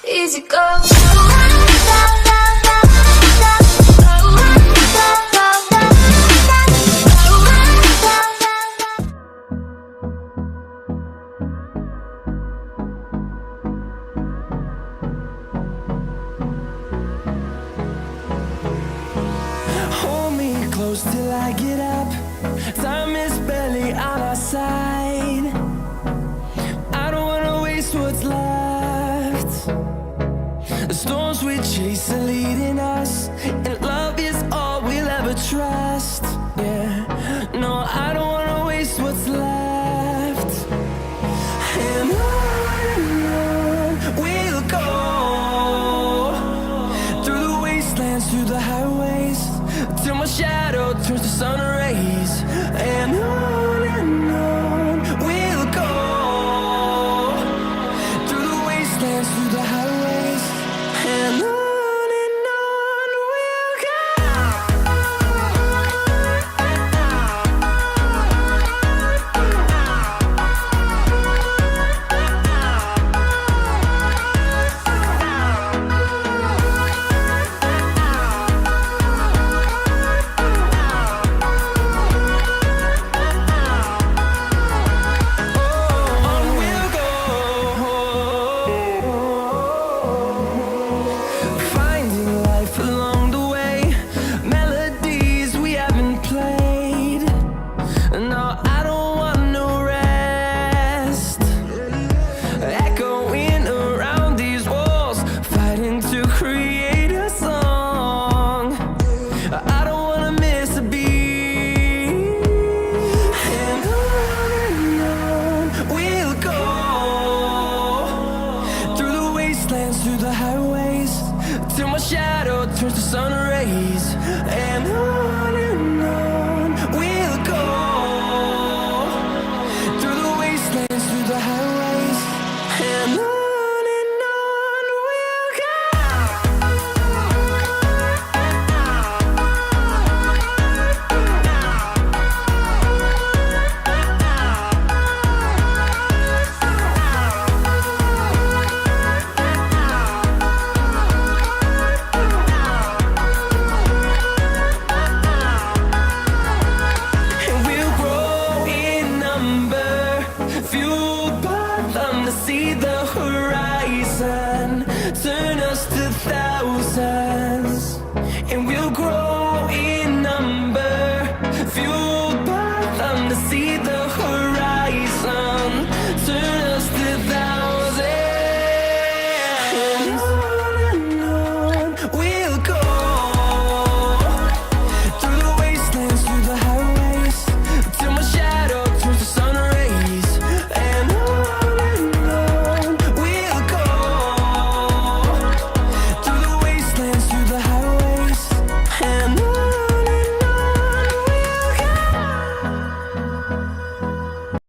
easy go. Hold me close till I get up. Time is barely on our side. I don't wanna waste what's left. The storms we chase are leading us, and love is all we'll ever trust. Yeah, no, I don't wanna waste what's left. And on we'll go, through the wastelands, through the highways, till my shadow turns to sun rays. And on we'll go, through the wastelands, through the highways, and on we'll go. Finding life along the way, melodies we haven't played. No, I don't want no rest. Echoing around these walls, fighting to create a song. I don't wanna miss a beat. And on we'll go, through the wastelands, through the highways, till my shadow turns to sun rays. And on we'll go, through the wastelands, through the highways, and on we'll go. And we'll grow in number, fueled by them to see the horizon.